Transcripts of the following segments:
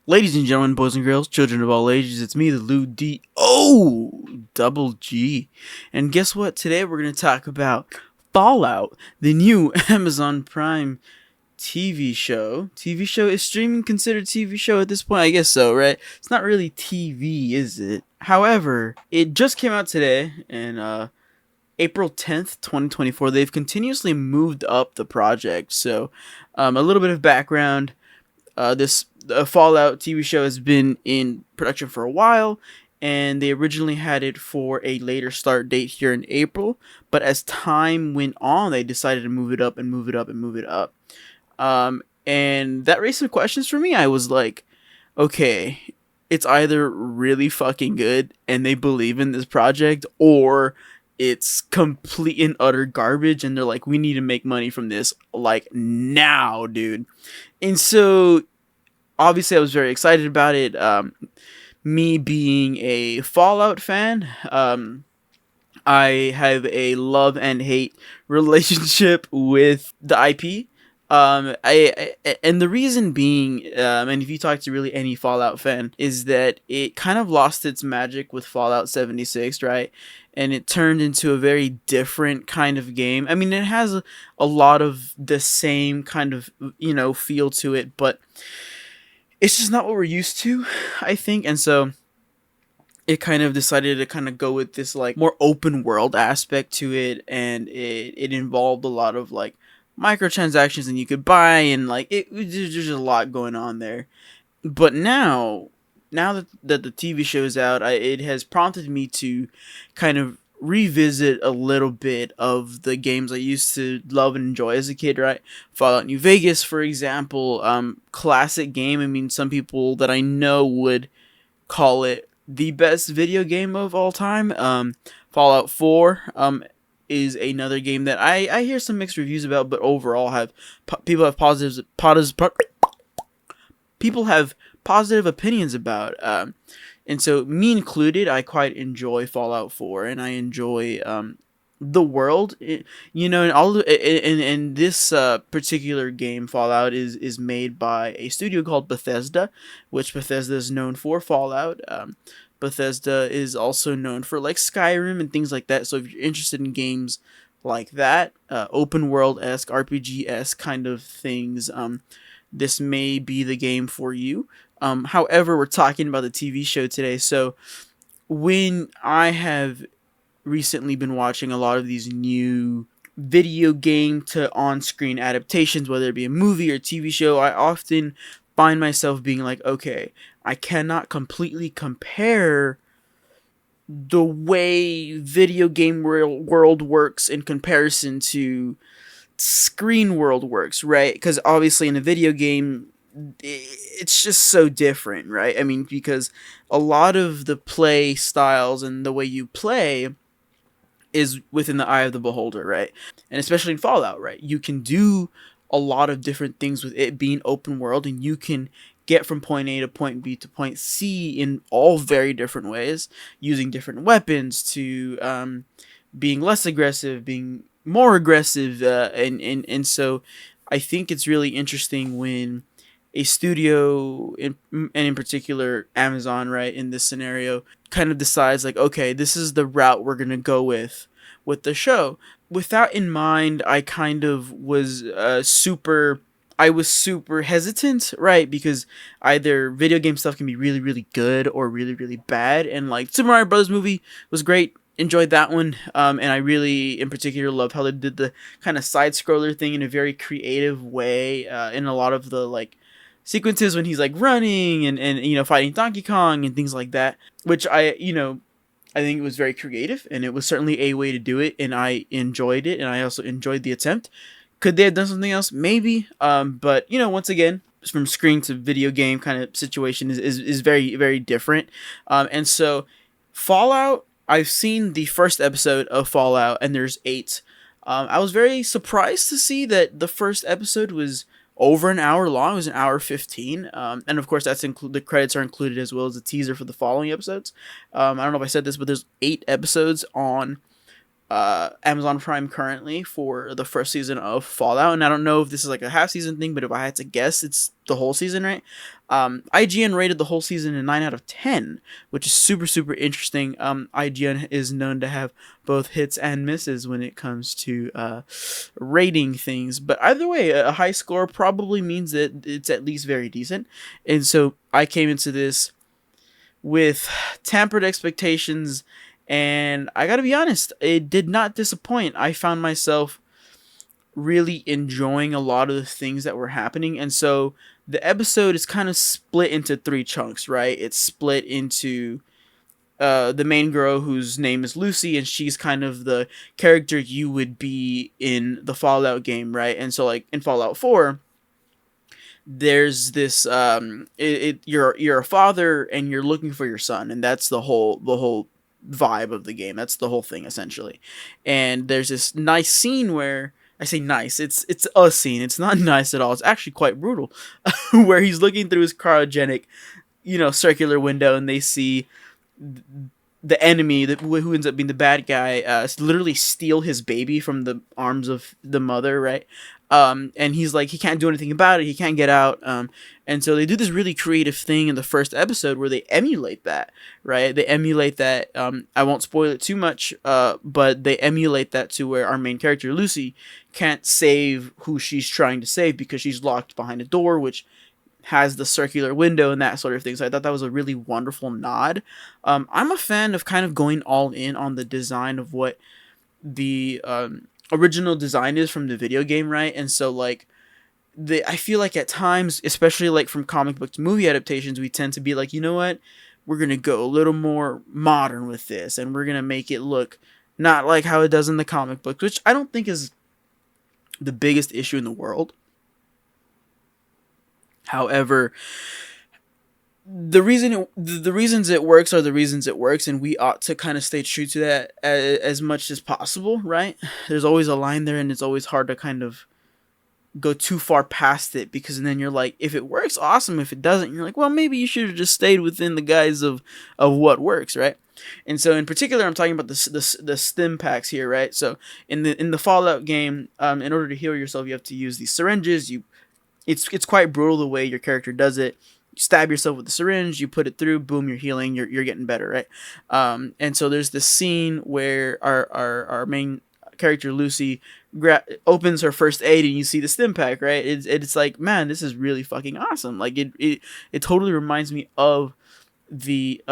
Ladies and gentlemen, boys and girls, children of all ages, it's me, the Loudogg. And guess what? Today we're going to talk about Fallout, the new Amazon Prime TV show. TV show? Is streaming considered TV show at this point? I guess so, right? It's not really TV, is it? However, it just came out today, and April 10th, 2024. They've continuously moved up the project. So, a little bit of background. This Fallout TV show has been in production for a while, and they originally had it for a later start date here in April. But as time went on, they decided to move it up and move it up and move it up. And that raised some questions for me. I was like, okay, it's either really fucking good and they believe in this project, or it's complete and utter garbage and they're like, we need to make money from this like now, dude. And so obviously I was very excited about it. Me being a Fallout fan, I have a love and hate relationship with the IP. And the reason being, and if you talk to really any Fallout fan, is that it kind of lost its magic with Fallout 76, right? And it turned into a very different kind of game. I mean, it has a lot of the same kind of, feel to it, but it's just not what we're used to, I think. And so it kind of decided to kind of go with this like more open world aspect to it, and it involved a lot of like microtransactions and you could buy, and like there's just a lot going on there. But now that the TV show is out, it has prompted me to kind of revisit a little bit of the games I used to love and enjoy as a kid, right? Fallout New Vegas, for example, classic game. I mean, some people that I know would call it the best video game of all time. Fallout 4 is another game that I hear some mixed reviews about, but overall people have people have positive opinions about. And so me included, I quite enjoy Fallout 4, and I enjoy the world, and all and this particular game, Fallout, is made by a studio called Bethesda, which Bethesda is known for Fallout. Bethesda is also known for like Skyrim and things like that. So if you're interested in games like that, open world-esque, RPG-esque kind of things, this may be the game for you. However, we're talking about the TV show today. So when I have recently been watching a lot of these new video game to on-screen adaptations, whether it be a movie or TV show, I often find myself being like, okay, I cannot completely compare the way video game world works in comparison to screen world works, right? Because obviously in a video game, it's just so different, right? I mean, because a lot of the play styles and the way you play is within the eye of the beholder, right? And especially in Fallout, right? You can do a lot of different things with it being open world, and you can get from point A to point B to point C in all very different ways, using different weapons to being less aggressive, being more aggressive, and so I think it's really interesting when a studio, and in particular Amazon, right, in this scenario, kind of decides like, okay, this is the route we're gonna go with the show. With that in mind, I kind of was super hesitant, right? Because either video game stuff can be really, really good or really, really bad. And like Super Mario Brothers movie was great, enjoyed that one. And I really, in particular, love how they did the kind of side scroller thing in a very creative way. In a lot of the like sequences when he's like running and fighting Donkey Kong and things like that, which I think it was very creative, and it was certainly a way to do it, and I enjoyed it, and I also enjoyed the attempt. Could they have done something else? Maybe. But once again, from screen to video game kind of situation is very, very different. And so Fallout, I've seen the first episode of Fallout, and there's 8. I was very surprised to see that the first episode was over an hour long. It was an hour 15. And of course, the credits are included as well as a teaser for the following episodes. I don't know if I said this, but there's 8 episodes on Amazon Prime currently for the first season of Fallout, and I don't know if this is like a half season thing, but if I had to guess, it's the whole season, right? IGN rated the whole season a 9 out of 10, which is super, super interesting. IGN is known to have both hits and misses when it comes to rating things. But either way, a high score probably means that it's at least very decent. And so I came into this with tempered expectations, and I gotta be honest, it did not disappoint. I found myself really enjoying a lot of the things that were happening. And so the episode is kind of split into three chunks, right? It's split into the main girl whose name is Lucy, and she's kind of the character you would be in the Fallout game, right? And so like in Fallout 4, there's this you're a father and you're looking for your son, and that's the whole vibe of the game. That's the whole thing essentially. And there's this nice scene where, I say nice, it's a scene. It's not nice at all. It's actually quite brutal, where he's looking through his cryogenic, circular window, and they see the enemy, who ends up being the bad guy, literally steal his baby from the arms of the mother, right? And he's like, he can't do anything about it. He can't get out. And so they do this really creative thing in the first episode where they emulate that, right? They emulate that. I won't spoil it too much, but they emulate that to where our main character, Lucy, can't save who she's trying to save because she's locked behind a door, which has the circular window and that sort of thing. So I thought that was a really wonderful nod. I'm a fan of kind of going all in on the design of what the original design is from the video game, right? And so like I feel like at times, especially like from comic book to movie adaptations, we tend to be like, you know what, we're gonna go a little more modern with this, and we're gonna make it look not like how it does in the comic book, which I don't think is the biggest issue in the world. However, the reasons it works are the reasons it works, and we ought to kind of stay true to that as much as possible, right? There's always a line there, and it's always hard to kind of go too far past it, because then you're like, if it works, awesome. If it doesn't, you're like, well, maybe you should have just stayed within the guise of what works, right? And so in particular, I'm talking about the stim packs here, right? So in the Fallout game, in order to heal yourself, you have to use these syringes. It's quite brutal the way your character does it. You stab yourself with the syringe, you put it through, boom, you're healing, you're getting better, right? And so there's this scene where our main character, Lucy, opens her first aid, and you see the stim pack, right? It's like, man, this is really fucking awesome. Like it totally reminds me of the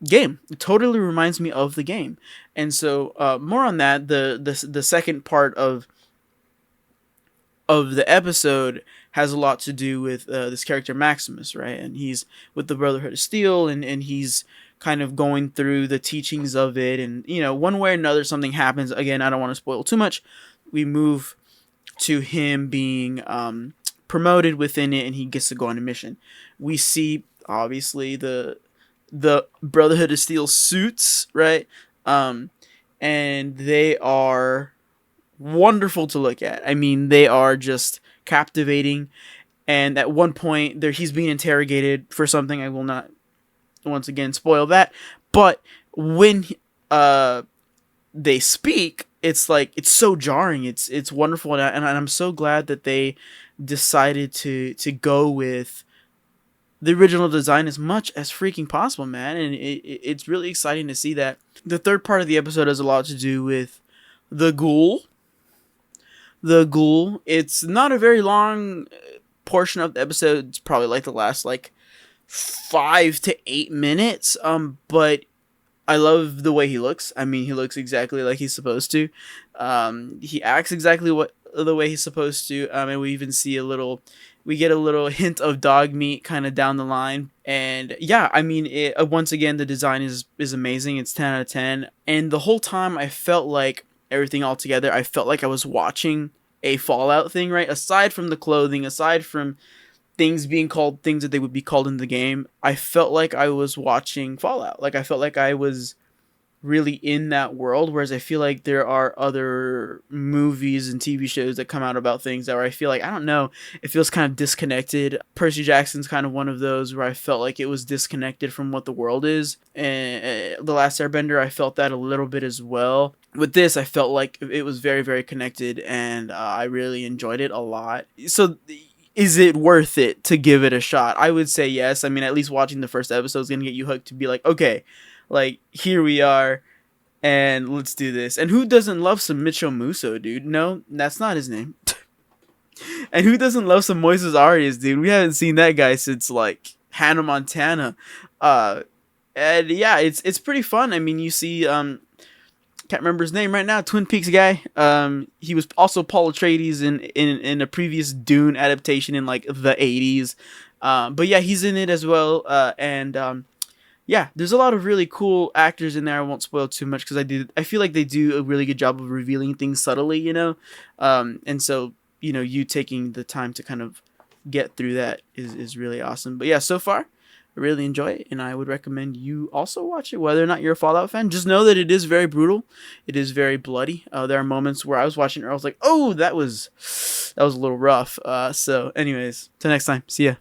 game. It totally reminds me of the game. And so more on that, the second part of the episode has a lot to do with this character Maximus, right? And he's with the Brotherhood of Steel, and he's kind of going through the teachings of it, and one way or another something happens. Again, I don't want to spoil too much. We move to him being promoted within it, and he gets to go on a mission. We see obviously the Brotherhood of Steel suits, right? And they are wonderful to look at. I mean, they are just captivating. And at one point he's being interrogated for something. I will not once again spoil that, but when they speak, it's like, it's so jarring. It's wonderful, and I'm so glad that they decided to go with the original design as much as freaking possible, man. And it's really exciting to see that. The third part of the episode has a lot to do with the ghoul. It's not a very long portion of the episode. It's probably like the last 5 to 8 minutes. But I love the way he looks. I mean, he looks exactly like he's supposed to. He acts exactly the way he's supposed to. And we even see we get a little hint of dog meat kind of down the line. And yeah, I mean, once again, the design is amazing. It's 10 out of 10. And the whole time I felt like everything all together, I felt like I was watching a Fallout thing, right? Aside from the clothing, aside from things being called things that they would be called in the game, I felt like I was watching Fallout. Like, I felt like I was really in that world, whereas I feel like there are other movies and TV shows that come out about things that where I feel like, I don't know, it feels kind of disconnected. Percy Jackson's kind of one of those where I felt like it was disconnected from what the world is. And The Last Airbender, I felt that a little bit as well. With this, I felt like it was very, very connected, and I really enjoyed it a lot. So is it worth it to give it a shot? I would say yes. I mean, at least watching the first episode is gonna get you hooked to be like, okay, like here we are, and let's do this. And who doesn't love some Mitchell Musso, dude? No, that's not his name. And who doesn't love some Moises Arias, dude? We haven't seen that guy since like Hannah Montana. Uh, and yeah, it's pretty fun. I mean, you see, can't remember his name right now. Twin Peaks guy. He was also Paul Atreides in a previous Dune adaptation in like the 80s. But yeah, he's in it as well. And yeah, there's a lot of really cool actors in there. I won't spoil too much because I feel like they do a really good job of revealing things subtly, you know. And so you taking the time to kind of get through that is really awesome. But yeah, so far I really enjoy it, and I would recommend you also watch it, whether or not you're a Fallout fan. Just know that it is very brutal. It is very bloody. There are moments where I was watching it, I was like, oh, that was a little rough. So anyways, till next time. See ya.